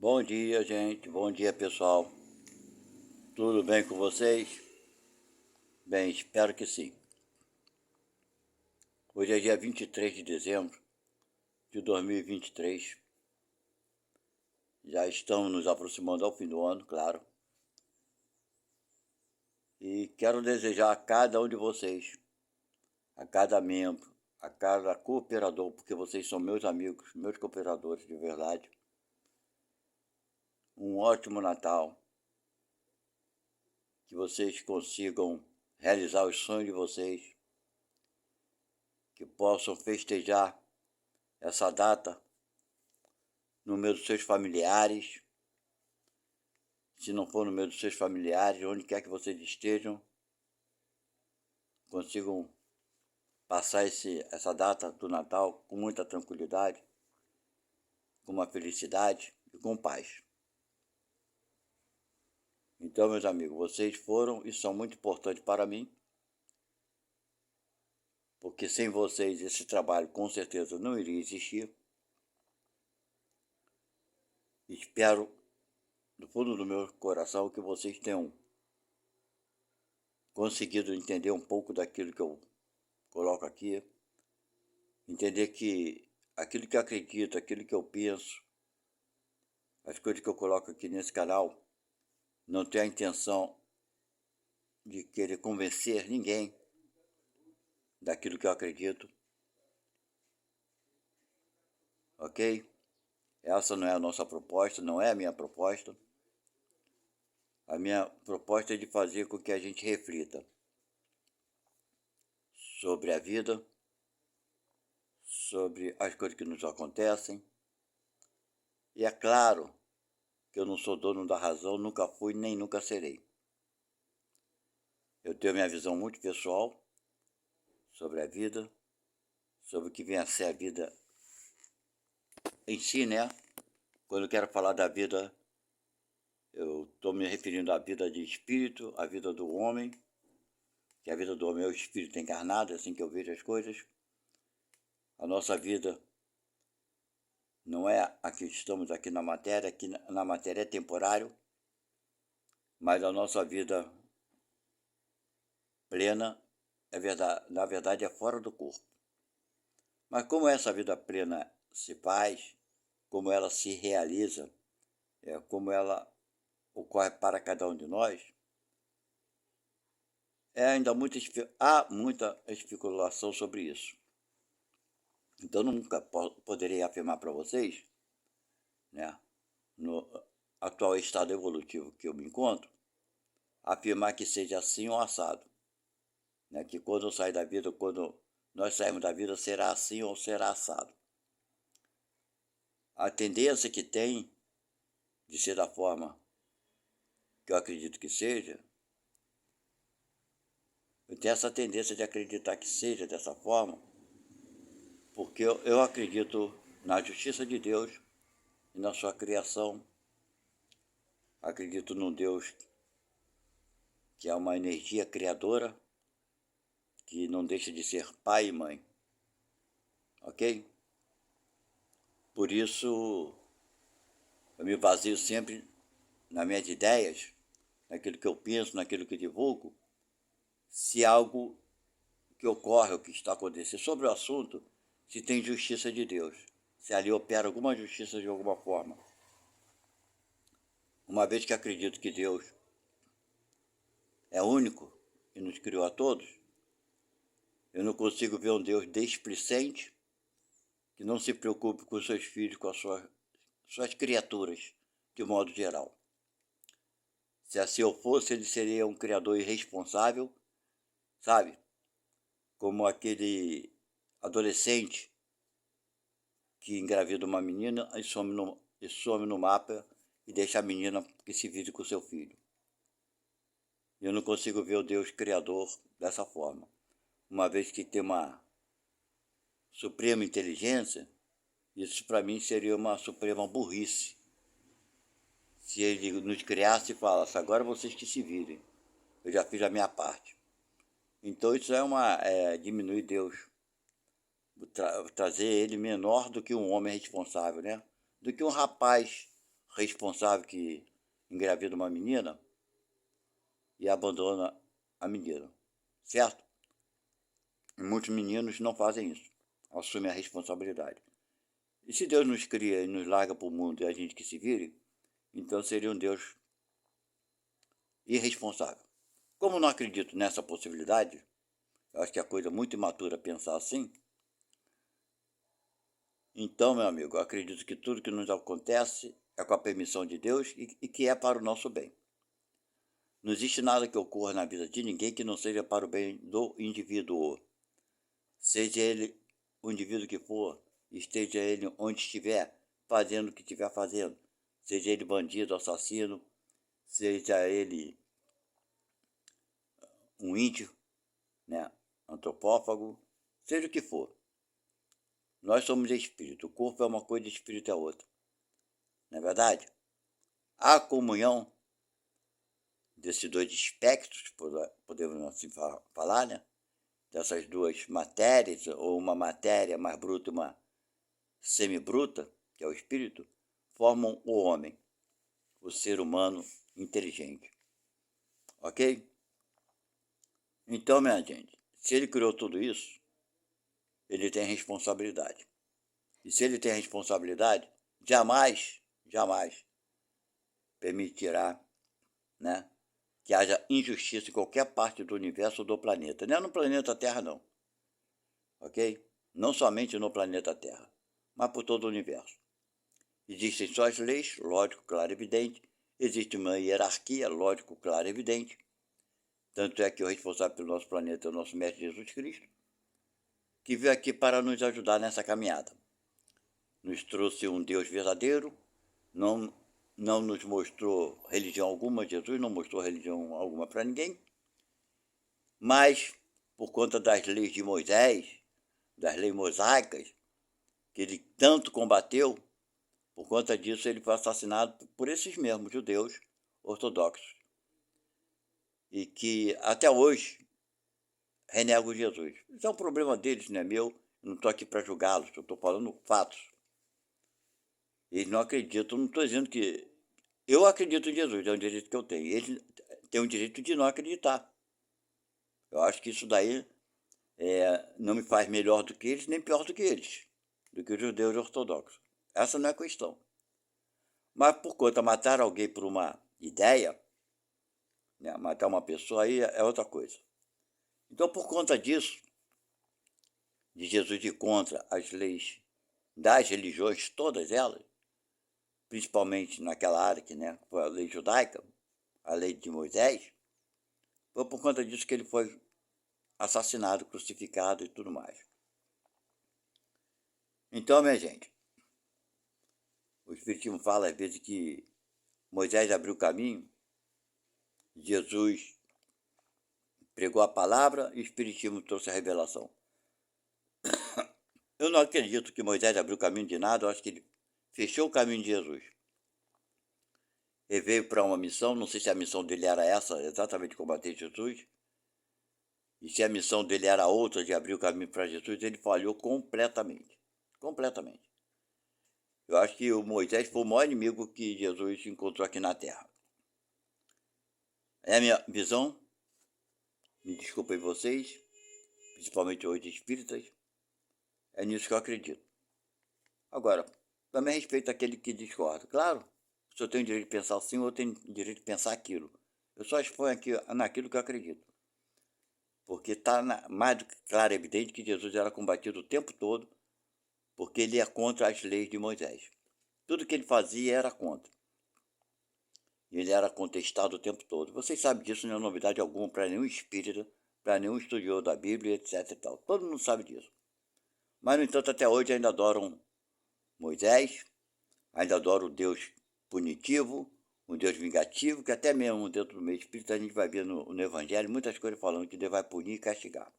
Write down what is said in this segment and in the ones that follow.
Bom dia, gente. Bom dia, pessoal. Tudo bem com vocês? Bem, espero que sim. Hoje é dia 23 de dezembro de 2023. Já estamos nos aproximando ao fim do ano, claro. E quero desejar a cada um de vocês, a cada membro, a cada cooperador, porque vocês são meus amigos, meus cooperadores de verdade, um ótimo Natal, que vocês consigam realizar os sonhos de vocês, que possam festejar essa data no meio dos seus familiares. Se não for no meio dos seus familiares, onde quer que vocês estejam, consigam passar essa data do Natal com muita tranquilidade, com uma felicidade e com paz. Então, meus amigos, vocês foram e são muito importantes para mim, porque sem vocês esse trabalho com certeza não iria existir. Espero, do fundo do meu coração, que vocês tenham conseguido entender um pouco daquilo que eu coloco aqui, entender que aquilo que eu acredito, aquilo que eu penso, as coisas que eu coloco aqui nesse canal, não tenho a intenção de querer convencer ninguém daquilo que eu acredito, ok? Essa não é a nossa proposta, não é a minha proposta. A minha proposta é de fazer com que a gente reflita sobre a vida, sobre as coisas que nos acontecem. E é claro que eu não sou dono da razão, nunca fui nem nunca serei. Eu tenho minha visão muito pessoal sobre a vida, sobre o que vem a ser a vida em si, né? Quando eu quero falar da vida, eu estou me referindo à vida de espírito, à vida do homem, que a vida do homem é o espírito encarnado, é assim que eu vejo as coisas. A nossa vida não é a que estamos aqui na matéria, aqui na matéria é temporário, mas a nossa vida plena, na verdade, é fora do corpo. Mas como essa vida plena se faz, como ela se realiza, como ela ocorre para cada um de nós, há muita especulação sobre isso. Então nunca poderei afirmar para vocês, né, no atual estado evolutivo que eu me encontro, afirmar que seja assim ou assado, né, que quando eu sair da vida, quando nós sairmos da vida, será assim ou será assado. A tendência que tem de ser da forma que eu acredito que seja, eu tenho essa tendência de acreditar que seja dessa forma, porque eu acredito na justiça de Deus e na sua criação. Acredito num Deus que é uma energia criadora, que não deixa de ser pai e mãe, ok? Por isso, eu me baseio sempre nas minhas ideias, naquilo que eu penso, naquilo que divulgo, se algo que ocorre ou que está acontecendo sobre o assunto, se tem justiça de Deus, se ali opera alguma justiça de alguma forma. Uma vez que acredito que Deus é único e nos criou a todos, eu não consigo ver um Deus displicente que não se preocupe com os seus filhos, com as suas criaturas, de modo geral. Se assim eu fosse, ele seria um criador irresponsável, sabe? Como aquele adolescente que engravida uma menina e some no mapa e deixa a menina que se vire com seu filho. Eu não consigo ver o Deus Criador dessa forma. Uma vez que tem uma suprema inteligência, isso para mim seria uma suprema burrice. Se ele nos criasse e falasse, agora vocês que se virem, eu já fiz a minha parte. Então isso é diminuir Deus, trazer ele menor do que um homem responsável, né? Do que um rapaz responsável que engravida uma menina e abandona a menina, certo? E muitos meninos não fazem isso, assumem a responsabilidade. E se Deus nos cria e nos larga para o mundo e a gente que se vire, então seria um Deus irresponsável. Como não acredito nessa possibilidade, eu acho que é coisa muito imatura pensar assim, então, meu amigo, eu acredito que tudo que nos acontece é com a permissão de Deus e que é para o nosso bem. Não existe nada que ocorra na vida de ninguém que não seja para o bem do indivíduo. Seja ele o indivíduo que for, esteja ele onde estiver, fazendo o que estiver fazendo. Seja ele bandido, assassino, seja ele um índio, né, antropófago, seja o que for. Nós somos espírito, o corpo é uma coisa e o espírito é outra. Não é verdade? A comunhão desses dois espectros, podemos assim falar, né? Dessas duas matérias, ou uma matéria mais bruta e uma semibruta, que é o espírito, formam o homem, o ser humano inteligente. Ok? Então, minha gente, se ele criou tudo isso, ele tem responsabilidade. E se ele tem responsabilidade, jamais permitirá, né, que haja injustiça em qualquer parte do universo ou do planeta. Não é no planeta Terra, não. Ok? Não somente no planeta Terra, mas por todo o universo. Existem suas leis, lógico, claro e evidente. Existe uma hierarquia, lógico, claro e evidente. Tanto é que o responsável pelo nosso planeta é o nosso Mestre Jesus Cristo, que veio aqui para nos ajudar nessa caminhada. Nos trouxe um Deus verdadeiro, não nos mostrou religião alguma, Jesus não mostrou religião alguma para ninguém, mas por conta das leis de Moisés, das leis mosaicas, que ele tanto combateu, por conta disso ele foi assassinado por esses mesmos judeus ortodoxos, e que até hoje renegam Jesus. Isso é um problema deles, não é meu, eu não estou aqui para julgá-los, eu estou falando fatos. Eles não acreditam, não estou dizendo que... Eu acredito em Jesus, é um direito que eu tenho. Eles têm o direito de não acreditar. Eu acho que isso daí não me faz melhor do que eles, nem pior do que eles, do que os judeus ortodoxos. Essa não é a questão. Mas por conta de matar alguém por uma ideia, né, matar uma pessoa aí é outra coisa. Então, por conta disso, de Jesus ir contra as leis das religiões, todas elas, principalmente naquela área que, né, foi a lei judaica, a lei de Moisés, foi por conta disso que ele foi assassinado, crucificado e tudo mais. Então, minha gente, o Espiritismo fala às vezes que Moisés abriu o caminho, Jesus pregou a palavra e o Espiritismo trouxe a revelação. Eu não acredito que Moisés abriu o caminho de nada, eu acho que ele fechou o caminho de Jesus. Ele veio para uma missão, não sei se a missão dele era essa, exatamente combater Jesus, e se a missão dele era outra, de abrir o caminho para Jesus, ele falhou completamente. Completamente. Eu acho que o Moisés foi o maior inimigo que Jesus encontrou aqui na Terra. É a minha visão, me desculpem vocês, principalmente hoje espíritas, é nisso que eu acredito. Agora, também respeito aquele que discorda. Claro, o senhor tem o direito de pensar assim ou tem o direito de pensar aquilo. Eu só exponho aqui naquilo que eu acredito. Porque está mais do que claro e evidente que Jesus era combatido o tempo todo, porque ele é contra as leis de Moisés. Tudo que ele fazia era contra. E ele era contestado o tempo todo. Vocês sabem disso, não é novidade alguma para nenhum espírita, para nenhum estudioso da Bíblia, etc. E tal. Todo mundo sabe disso. Mas, no entanto, até hoje ainda adoram Moisés, ainda adoram o Deus punitivo, um Deus vingativo, que até mesmo dentro do meio espírita a gente vai ver no Evangelho muitas coisas falando que Deus vai punir e castigar.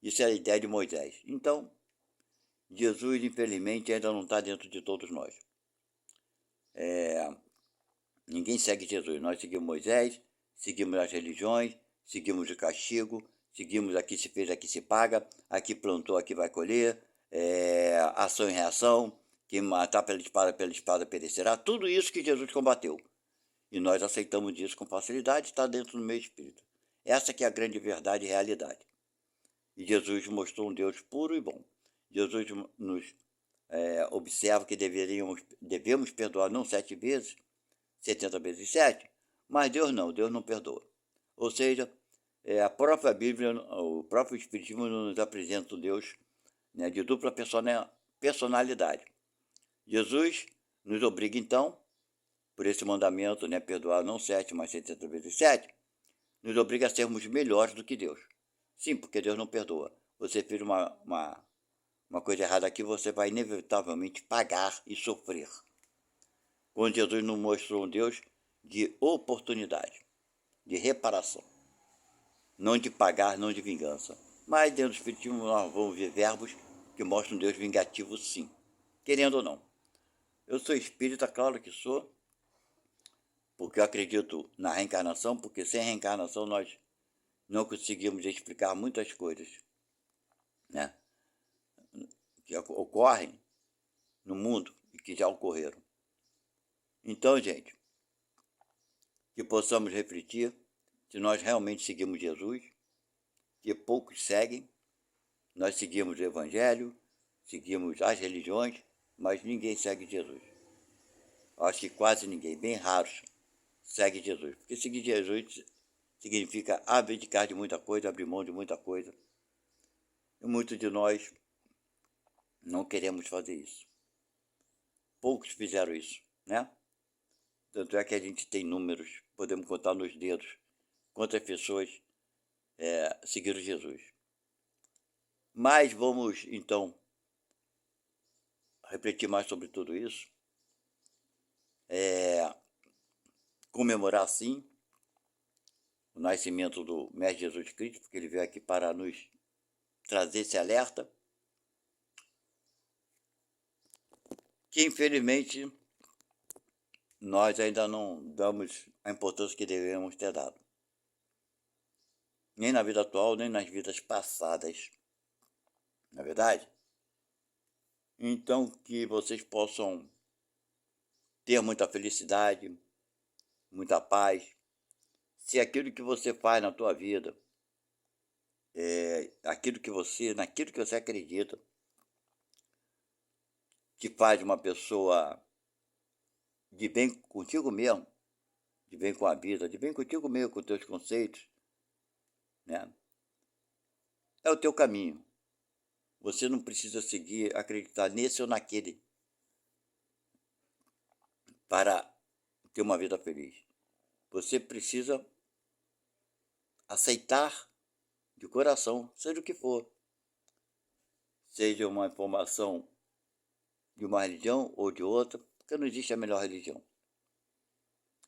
Isso é a ideia de Moisés. Então, Jesus, infelizmente, ainda não está dentro de todos nós. Ninguém segue Jesus. Nós seguimos Moisés, seguimos as religiões, seguimos o castigo, seguimos aqui se fez, aqui se paga, aqui plantou, aqui vai colher, ação e reação, Quem matar pela espada perecerá. Tudo isso que Jesus combateu. E nós aceitamos isso com facilidade, está dentro do meu espírito. Essa que é a grande verdade e realidade. E Jesus mostrou um Deus puro e bom. Jesus nos observa que devemos perdoar não 7 vezes, 70 vezes 7, mas Deus não perdoa. Ou seja, a própria Bíblia, o próprio Espiritismo nos apresenta um Deus, né, de dupla personalidade. Jesus nos obriga, então, por esse mandamento, né, perdoar não 7, mas 70 vezes 7, nos obriga a sermos melhores do que Deus. Sim, porque Deus não perdoa. Você fez uma coisa errada aqui, você vai inevitavelmente pagar e sofrer. Quando Jesus nos mostrou um Deus de oportunidade, de reparação. Não de pagar, não de vingança. Mas dentro do Espiritismo nós vamos ver verbos que mostram um Deus vingativo, sim. Querendo ou não. Eu sou espírita, claro que sou, porque eu acredito na reencarnação, porque sem reencarnação nós não conseguimos explicar muitas coisas, né, que ocorrem no mundo e que já ocorreram. Então, gente, que possamos refletir se nós realmente seguimos Jesus, que poucos seguem. Nós seguimos o Evangelho, seguimos as religiões, mas ninguém segue Jesus. Acho que quase ninguém, bem raros, segue Jesus. Porque seguir Jesus significa abdicar de muita coisa, abrir mão de muita coisa. E muitos de nós não queremos fazer isso. Poucos fizeram isso, né? Tanto é que a gente tem números, podemos contar nos dedos quantas pessoas seguiram Jesus. Mas vamos, então, refletir mais sobre tudo isso. Comemorar, sim, o nascimento do Mestre Jesus Cristo, porque ele veio aqui para nos trazer esse alerta, que infelizmente nós ainda não damos a importância que devemos ter dado. Nem na vida atual, nem nas vidas passadas. Não é verdade? Então, que vocês possam ter muita felicidade, muita paz. Se aquilo que você faz na tua vida, naquilo que você acredita, te faz uma pessoa de bem contigo mesmo, de bem com a vida, de bem contigo mesmo, com os teus conceitos, né? É o teu caminho. Você não precisa seguir, acreditar nesse ou naquele para ter uma vida feliz. Você precisa aceitar de coração, seja o que for. Seja uma informação de uma religião ou de outra, porque não existe a melhor religião.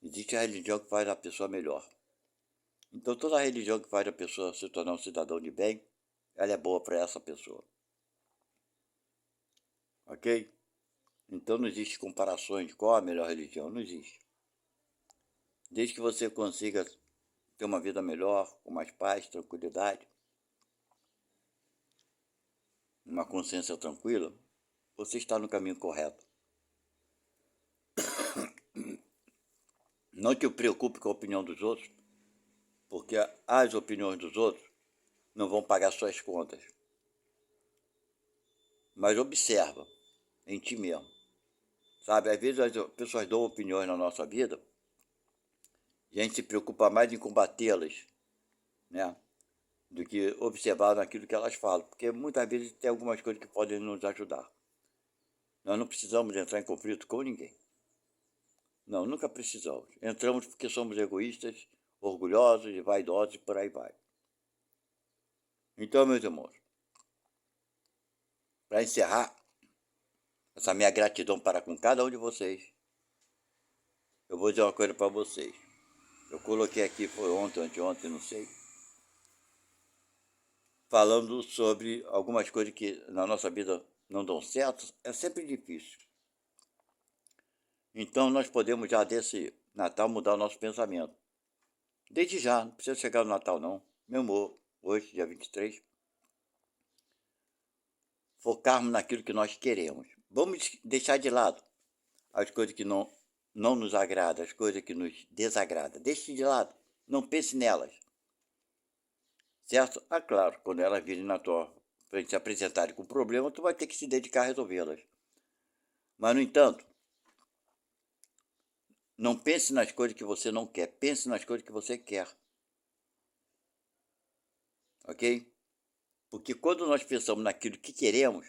Existe a religião que faz a pessoa melhor. Então toda a religião que faz a pessoa se tornar um cidadão de bem, ela é boa para essa pessoa. Ok? Então não existe comparações de qual a melhor religião, não existe. Desde que você consiga ter uma vida melhor, com mais paz, tranquilidade, uma consciência tranquila, você está no caminho correto. Não te preocupe com a opinião dos outros, porque as opiniões dos outros não vão pagar suas contas. Mas observa em ti mesmo. Sabe, às vezes as pessoas dão opiniões na nossa vida e a gente se preocupa mais em combatê-las, né, do que observar naquilo que elas falam. Porque muitas vezes tem algumas coisas que podem nos ajudar. Nós não precisamos entrar em conflito com ninguém. Não, nunca precisamos. Entramos porque somos egoístas, orgulhosos e vaidosos e por aí vai. Então, meus irmãos, para encerrar essa minha gratidão para com cada um de vocês, eu vou dizer uma coisa para vocês. Eu coloquei aqui, foi ontem, anteontem, não sei, falando sobre algumas coisas que na nossa vida não dão certo. É sempre difícil. Então nós podemos já desse Natal mudar o nosso pensamento. Desde já, não precisa chegar no Natal não. Mesmo hoje, dia 23, focarmos naquilo que nós queremos. Vamos deixar de lado as coisas que não nos agradam, as coisas que nos desagradam. Deixe de lado, não pense nelas, certo? Ah, claro, quando elas virem na tua frente se apresentarem com problema, tu vai ter que se dedicar a resolvê-las. Mas, no entanto, não pense nas coisas que você não quer, pense nas coisas que você quer. Ok? Porque quando nós pensamos naquilo que queremos,